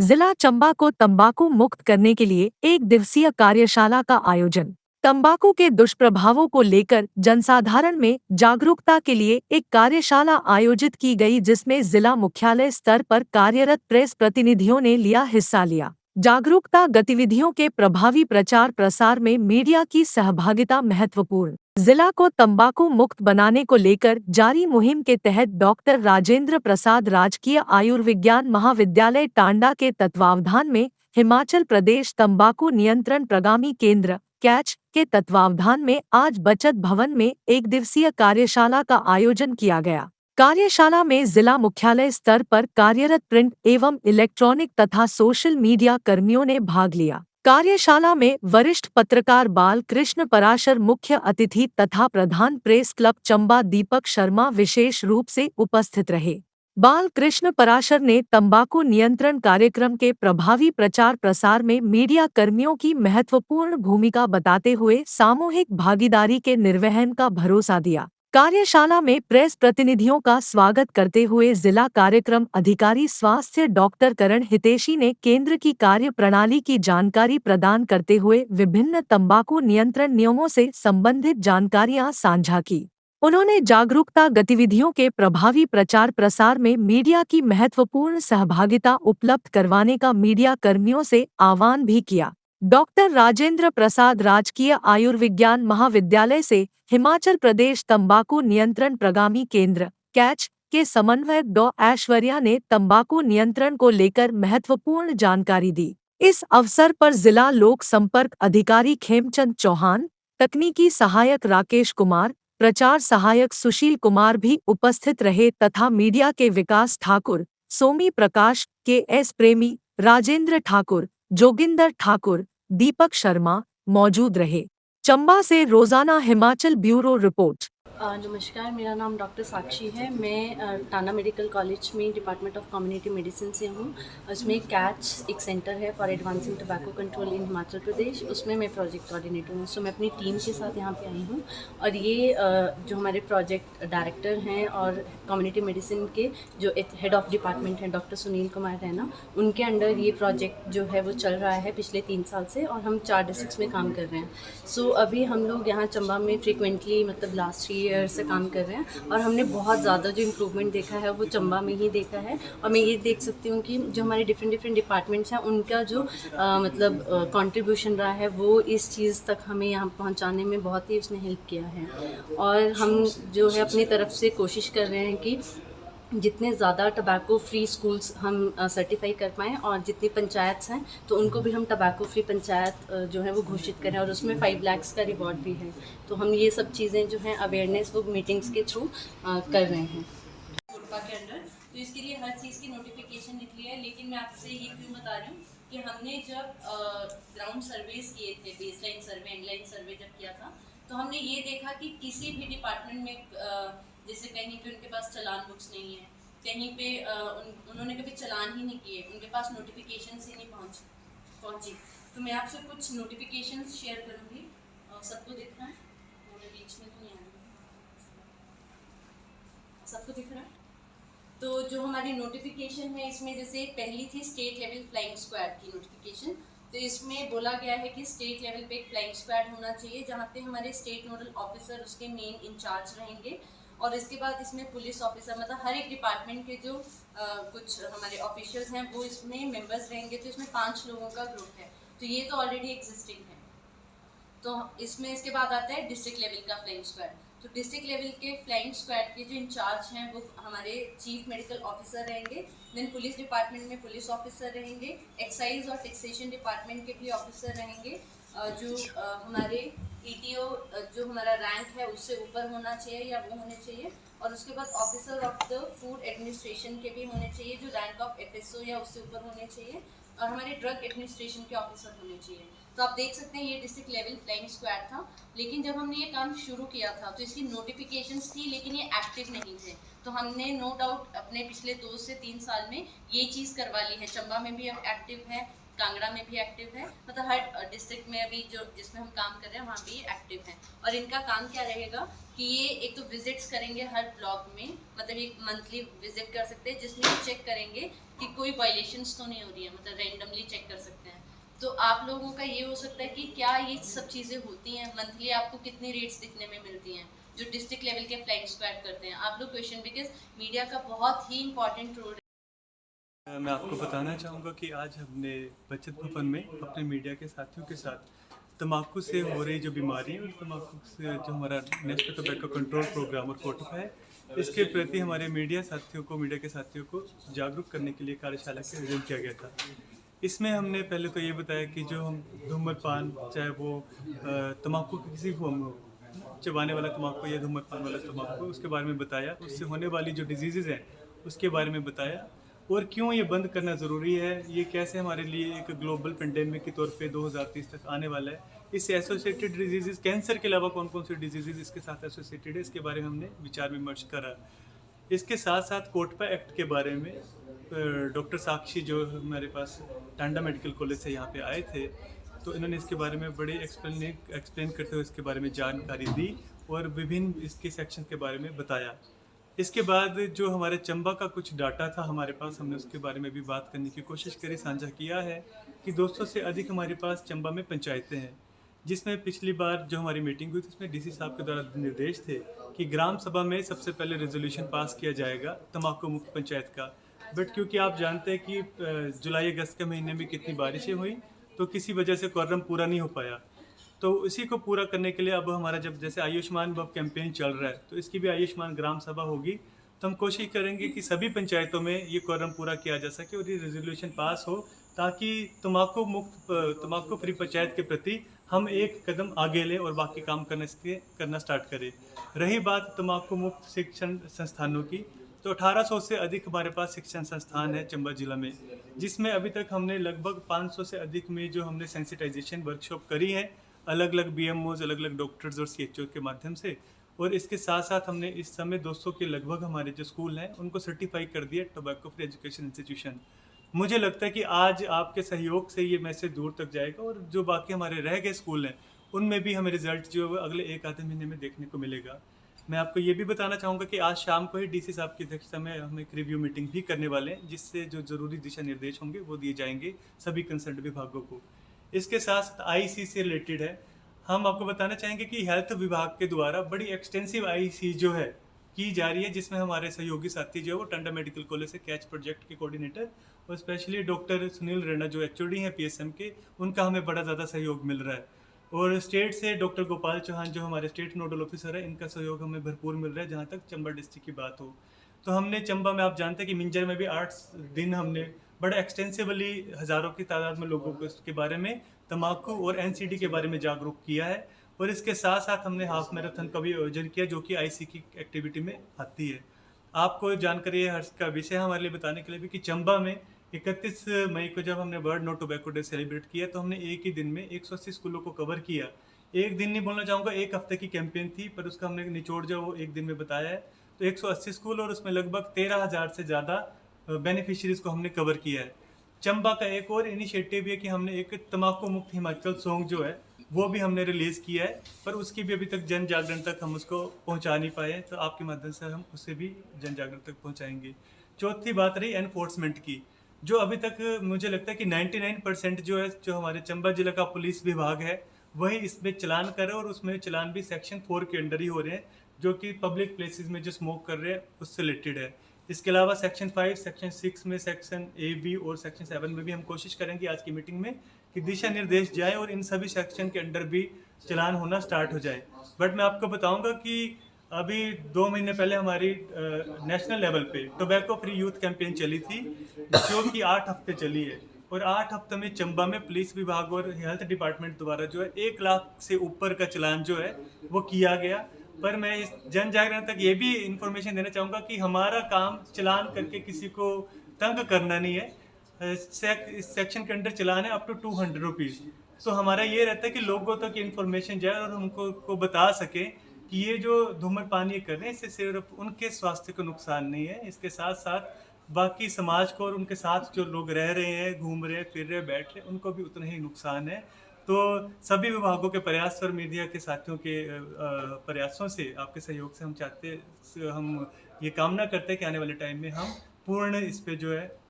जिला चंबा को तंबाकू मुक्त करने के लिए एक दिवसीय कार्यशाला का आयोजन। तंबाकू के दुष्प्रभावों को लेकर जनसाधारण में जागरूकता के लिए एक कार्यशाला आयोजित की गई, जिसमें जिला मुख्यालय स्तर पर कार्यरत प्रेस प्रतिनिधियों ने हिस्सा लिया। जागरूकता गतिविधियों के प्रभावी प्रचार प्रसार में मीडिया की सहभागिता महत्वपूर्ण। जिला को तंबाकू मुक्त बनाने को लेकर जारी मुहिम के तहत डॉक्टर राजेंद्र प्रसाद राजकीय आयुर्विज्ञान महाविद्यालय टांडा के तत्वावधान में हिमाचल प्रदेश तंबाकू नियंत्रण प्रगामी केंद्र कैच के तत्वावधान में आज बचत भवन में एक दिवसीय कार्यशाला का आयोजन किया गया। कार्यशाला में जिला मुख्यालय स्तर पर कार्यरत प्रिंट एवं इलेक्ट्रॉनिक तथा सोशल मीडिया कर्मियों ने भाग लिया। कार्यशाला में वरिष्ठ पत्रकार बाल कृष्ण पराशर मुख्य अतिथि तथा प्रधान प्रेस क्लब चंबा दीपक शर्मा विशेष रूप से उपस्थित रहे। बाल कृष्ण पराशर ने तंबाकू नियंत्रण कार्यक्रम के प्रभावी प्रचार प्रसार में मीडिया कर्मियों की महत्वपूर्ण भूमिका बताते हुए सामूहिक भागीदारी के निर्वहन का भरोसा दिया। कार्यशाला में प्रेस प्रतिनिधियों का स्वागत करते हुए जिला कार्यक्रम अधिकारी स्वास्थ्य डॉक्टर करण हितेशी ने केंद्र की कार्य प्रणाली की जानकारी प्रदान करते हुए विभिन्न तंबाकू नियंत्रण नियमों से संबंधित जानकारियां साझा की। उन्होंने जागरूकता गतिविधियों के प्रभावी प्रचार प्रसार में मीडिया की महत्वपूर्ण सहभागिता उपलब्ध करवाने का मीडिया कर्मियों से आह्वान भी किया। डॉक्टर राजेंद्र प्रसाद राजकीय आयुर्विज्ञान महाविद्यालय से हिमाचल प्रदेश तंबाकू नियंत्रण प्रगामी केंद्र कैच के समन्वयक डॉ ऐश्वर्या ने तंबाकू नियंत्रण को लेकर महत्वपूर्ण जानकारी दी। इस अवसर पर जिला लोक संपर्क अधिकारी खेमचंद चौहान, तकनीकी सहायक राकेश कुमार, प्रचार सहायक सुशील कुमार भी उपस्थित रहे तथा मीडिया के विकास ठाकुर, सोमी प्रकाश, के.एस. प्रेमी, राजेंद्र ठाकुर, जोगिंदर ठाकुर, दीपक शर्मा मौजूद रहे। चंबा से रोजाना हिमाचल ब्यूरो रिपोर्ट। नमस्कार, मेरा नाम डॉक्टर साक्षी है। मैं टाना मेडिकल कॉलेज में डिपार्टमेंट ऑफ कम्युनिटी मेडिसिन से हूँ। उसमें कैच एक सेंटर है for advancing tobacco control in Himachal Pradesh, उसमें मैं प्रोजेक्ट कोऑर्डिनेटर हूँ। सो मैं अपनी टीम के साथ यहाँ पे आई हूँ और ये जो हमारे प्रोजेक्ट डायरेक्टर हैं और कम्युनिटी मेडिसिन के जो हेड ऑफ डिपार्टमेंट हैं डॉक्टर सुनील कुमार रैना, उनके अंडर ये प्रोजेक्ट जो है वो चल रहा है पिछले 3 साल से और हम 4 डिस्ट्रिक्ट्स में काम कर रहे हैं। सो अभी हम लोग यहाँ चंबा में फ्रिक्वेंटली मतलब लास्ट ईयर से काम कर रहे हैं और हमने बहुत ज़्यादा जो इम्प्रूवमेंट देखा है वो चंबा में ही देखा है। और मैं ये देख सकती हूँ कि जो हमारे डिफरेंट डिपार्टमेंट्स हैं उनका जो मतलब कंट्रीब्यूशन रहा है वो इस चीज़ तक हमें यहाँ पहुँचाने में बहुत ही उसने हेल्प किया है। और हम जो है अपनी तरफ से कोशिश कर रहे हैं कि जितने ज़्यादा टबैको फ्री स्कूल्स हम सर्टिफाई कर पाएँ और जितनी पंचायत हैं तो उनको भी हम टबैको फ्री पंचायत जो है वो घोषित करें और उसमें 5 लाख का रिवॉर्ड भी है। तो हम ये सब चीज़ें जो हैं अवेयरनेस वो मीटिंग्स के थ्रू कर रहे हैं कोरपा के अंडर। तो इसके लिए हर चीज़ की नोटिफिकेशन निकली है, लेकिन मैं आपसे ये क्यों बता रही हूँ कि हमने जब ग्राउंड सर्वेस किए थे, बेसलाइन सर्वे एंडलाइन सर्वे जब किया था, तो हमने ये देखा कि किसी भी डिपार्टमेंट में जैसे कहीं पे उनके पास चालान बुक्स नहीं है, कहीं पे उन्होंने कभी चालान ही नहीं किए, उनके पास नोटिफिकेशन ही नहीं पहुंची। तो मैं आपसे कुछ नोटिफिकेशन शेयर करूंगी। सबको दिख रहा है? बीच में तो नहीं आ रहा, सबको दिख रहा है? तो जो हमारी नोटिफिकेशन है इसमें जैसे पहली थी स्टेट लेवल फ्लाइंग स्क्वाड की नोटिफिकेशन। तो इसमें बोला गया है कि स्टेट लेवल पे एक फ्लाइंग स्क्वाड होना चाहिए जहाँ पे हमारे स्टेट नोडल ऑफिसर उसके मेन इंचार्ज रहेंगे। और इसके बाद इसमें पुलिस ऑफिसर मतलब हर एक डिपार्टमेंट के जो कुछ हमारे ऑफिशियल्स हैं वो इसमें मेंबर्स रहेंगे। तो इसमें 5 लोगों का ग्रुप है, तो ये तो ऑलरेडी एग्जिस्टिंग है। तो इसमें इसके बाद आता है डिस्ट्रिक्ट लेवल का फ्लाइंग स्क्वाड। तो डिस्ट्रिक्ट लेवल के फ्लाइंग स्क्वाड के जो इंचार्ज हैं वो हमारे चीफ मेडिकल ऑफिसर रहेंगे। देन पुलिस डिपार्टमेंट में पुलिस ऑफिसर रहेंगे, एक्साइज और टैक्सेशन डिपार्टमेंट के भी ऑफिसर रहेंगे। जो हमारे ईटीओ जो हमारा रैंक है उससे ऊपर होना चाहिए या वो होने चाहिए। और उसके बाद officer of the food administration के भी होने चाहिए जो रैंक ऑफ एफएसओ या उससे ऊपर होने चाहिए। और हमारे ड्रग एडमिनिस्ट्रेशन के ऑफिसर होने चाहिए। तो आप देख सकते हैं ये डिस्ट्रिक्ट लेवल फ्लाइंग स्क्वाड था। लेकिन जब हमने ये काम शुरू किया था तो इसकी नोटिफिकेशंस थी लेकिन ये एक्टिव नहीं थे। तो हमने नो डाउट अपने पिछले 2 से 3 साल में ये चीज़ करवा ली है। चंबा में भी अब एक्टिव है, कांगड़ा में भी एक्टिव है, मतलब हर डिस्ट्रिक्ट में अभी जो जिसमें हम काम कर रहे हैं वहाँ भी एक्टिव है। और इनका काम क्या रहेगा कि ये एक तो विजिट्स करेंगे हर ब्लॉक में, मतलब एक मंथली विजिट कर सकते हैं जिसमें चेक करेंगे कि कोई वायलेशंस तो नहीं हो रही है, मतलब रैंडमली चेक कर सकते हैं। तो आप लोगों का ये हो सकता है कि क्या ये सब चीज़ें होती हैं, मंथली आपको कितनी रेट्स दिखने में मिलती हैं जो डिस्ट्रिक्ट लेवल के फ्लैग स्क्वाड करते हैं? आप लोग क्वेश्चन, बिकॉज मीडिया का बहुत ही इंपॉर्टेंट रोल। मैं आपको बताना चाहूँगा कि आज हमने बचत भवन में अपने मीडिया के साथियों के साथ तम्बाकू से हो रही जो बीमारी है और तम्बाकू से जो हमारा नेशनल टोबैको कंट्रोल प्रोग्राम और कोटपा है, इसके प्रति हमारे मीडिया के साथियों को जागरूक करने के लिए कार्यशाला का आयोजन किया गया था। इसमें हमने पहले तो ये बताया कि जो हम धूम्रपान, चाहे वो तम्बाकू की किसी फॉर्म हो, चबाने वाला तम्बाकू या धूम्रपान वाला तम्बाकू, उसके बारे में बताया, उससे होने वाली जो डिजीज़ हैं उसके बारे में बताया और क्यों ये बंद करना ज़रूरी है, ये कैसे हमारे लिए एक ग्लोबल पेंडेमिक के तौर पे 2030 तक आने वाला है, इससे एसोसिएटेड डिजीज़, कैंसर के अलावा कौन कौन सी डिजीज़ इसके साथ एसोसिएटेड है, इसके बारे में हमने विचार विमर्श करा। इसके साथ साथ कोटपा एक्ट के बारे में डॉक्टर साक्षी जो हमारे पास टांडा मेडिकल कॉलेज से यहाँ पे आए थे, तो इन्होंने इसके बारे में बड़े एक्सप्लेन करते हुए इसके बारे में जानकारी दी और विभिन्न इसके सेक्शन के बारे में बताया। इसके बाद जो हमारे चंबा का कुछ डाटा था हमारे पास, हमने उसके बारे में भी बात करने की कोशिश करी, साझा किया है कि 200 से अधिक हमारे पास चंबा में पंचायतें हैं, जिसमें पिछली बार जो हमारी मीटिंग हुई थी उसमें डीसी साहब के द्वारा निर्देश थे कि ग्राम सभा में सबसे पहले रेजोल्यूशन पास किया जाएगा तम्बाकू मुक्त पंचायत का। बट क्योंकि आप जानते हैं कि जुलाई अगस्त के महीने में कितनी बारिशें हुई, तो किसी वजह से क्वारम पूरा नहीं हो पाया। तो इसी को पूरा करने के लिए अब हमारा जब जैसे आयुष्मान भव कैंपेन चल रहा है, तो इसकी भी आयुष्मान ग्राम सभा होगी, तो हम कोशिश करेंगे कि सभी पंचायतों में ये क्वारम पूरा किया जा सके और ये रेजोल्यूशन पास हो, ताकि तम्बाकू फ्री पंचायत के प्रति हम एक कदम आगे लें और बाकी काम करना स्टार्ट करें। रही बात तम्बाकू मुक्त शिक्षण संस्थानों की, तो 1800 से अधिक हमारे पास शिक्षण संस्थान है चंबा जिला में, जिसमें अभी तक हमने लगभग 500 से अधिक में जो हमने सेंसिटाइजेशन वर्कशॉप करी है, अलग अलग BMOs, अलग अलग डॉक्टर्स और CHO के माध्यम से। और इसके साथ साथ हमने इस समय 200 के लगभग हमारे जो स्कूल हैं उनको सर्टिफाई कर दिया टोबैको फ्री एजुकेशन इंस्टीट्यूशन। मुझे लगता है कि आज आपके सहयोग से ये मैसेज दूर तक जाएगा और जो बाकी हमारे रह गए स्कूल हैं उनमें भी हमें रिजल्ट जो है अगले 1 आधे महीने में देखने को मिलेगा। मैं आपको ये भी बताना चाहूँगा कि आज शाम को ही DC साहब की अध्यक्षता में हम एक रिव्यू मीटिंग भी करने वाले हैं, जिससे जो ज़रूरी दिशा निर्देश होंगे वो दिए जाएंगे सभी कंसर्न विभागों को। इसके साथ साथ IC से रिलेटेड है, हम आपको बताना चाहेंगे कि हेल्थ विभाग के द्वारा बड़ी एक्सटेंसिव IC जो है की जा रही है, जिसमें हमारे सहयोगी साथी जो है वो टांडा मेडिकल कॉलेज से कैच प्रोजेक्ट के कोऑर्डिनेटर और स्पेशली डॉक्टर सुनील रैना जो HOD हैं PSM के, उनका हमें बड़ा ज़्यादा सहयोग मिल रहा है। और स्टेट से डॉक्टर गोपाल चौहान जो हमारे स्टेट नोडल ऑफिसर है, इनका सहयोग हमें भरपूर मिल रहा है जहाँ तक चंबा डिस्ट्रिक्ट की बात हो। तो हमने चंबा में, आप जानते हैं कि मिंजर में भी 8 दिन हमने बड़ा एक्सटेंसिवली हज़ारों की तादाद में लोगों को इसके बारे में, तम्बाकू और NCD के बारे में जागरूक किया है। और इसके साथ साथ हमने हाफ मैराथन का भी आयोजन किया जो कि IC की एक्टिविटी में आती है। आपको जानकारी है, हर्ष का विषय हमारे लिए बताने के लिए भी कि चंबा में 31 मई को जब हमने world no tobacco day celebrate किया, तो हमने एक ही दिन में 180 स्कूलों को कवर किया। एक दिन नहीं बोलना चाहूँगा, एक हफ्ते की कैंपेन थी, पर उसका हमने निचोड़ जो वो एक दिन में बताया है। तो 180 स्कूल और उसमें लगभग 13,000 से ज़्यादा बेनिफिशरीज़ को हमने कवर किया है। चंबा का एक और इनिशिएटिव है कि हमने एक तम्बाकू मुक्त हिमाचल सॉन्ग जो है वो भी हमने रिलीज़ किया है, पर उसकी भी अभी तक जन जागरण तक हम उसको पहुंचा नहीं पाए, तो आपके माध्यम से हम उसे भी जन जागरण तक पहुंचाएंगे। चौथी बात रही एनफोर्समेंट की, जो अभी तक मुझे लगता है कि 99% जो है, जो हमारे चंबा जिला का पुलिस विभाग है वही इसमें चलान कर रहे हैं और उसमें चलान भी सेक्शन 4 के अंडर ही हो रहे हैं, जो कि पब्लिक प्लेसेस में जो स्मोक कर रहे हैं उससे रिलेटेड है। इसके अलावा सेक्शन 5, सेक्शन 6 में, सेक्शन A, B और सेक्शन 7 में भी हम कोशिश करेंगे आज की मीटिंग में कि दिशा निर्देश जाए और इन सभी सेक्शन के अंडर भी चलान होना स्टार्ट हो जाए। बट मैं आपको बताऊंगा कि अभी 2 महीने पहले हमारी नेशनल लेवल पे टोबैको फ्री यूथ कैंपेन चली थी, जो कि 8 हफ्ते चली है और 8 हफ्ते में चंबा में पुलिस विभाग और हेल्थ डिपार्टमेंट द्वारा जो है 1 लाख से ऊपर का चलान जो है वो किया गया। पर मैं इस जन जागरण तक ये भी इंफॉर्मेशन देना चाहूँगा कि हमारा काम चलान करके किसी को तंग करना नहीं है। इस सेक्शन के अंडर चलान है अप टू 200 रुपीज़। तो हमारा ये रहता है कि लोगों तक इन्फॉर्मेशन जाए और उनको को बता सके कि ये जो धूम्रपान ये कर रहे हैं इससे सिर्फ उनके स्वास्थ्य को नुकसान नहीं है, इसके साथ साथ बाकी समाज को और उनके साथ जो लोग रह रहे हैं, घूम रहे, फिर रहे, बैठ रहे, उनको भी उतना ही नुकसान है। तो सभी विभागों के प्रयास और मीडिया के साथियों के प्रयासों से, आपके सहयोग से हम ये कामना करते हैं कि आने वाले टाइम में हम पूर्ण इस पे जो है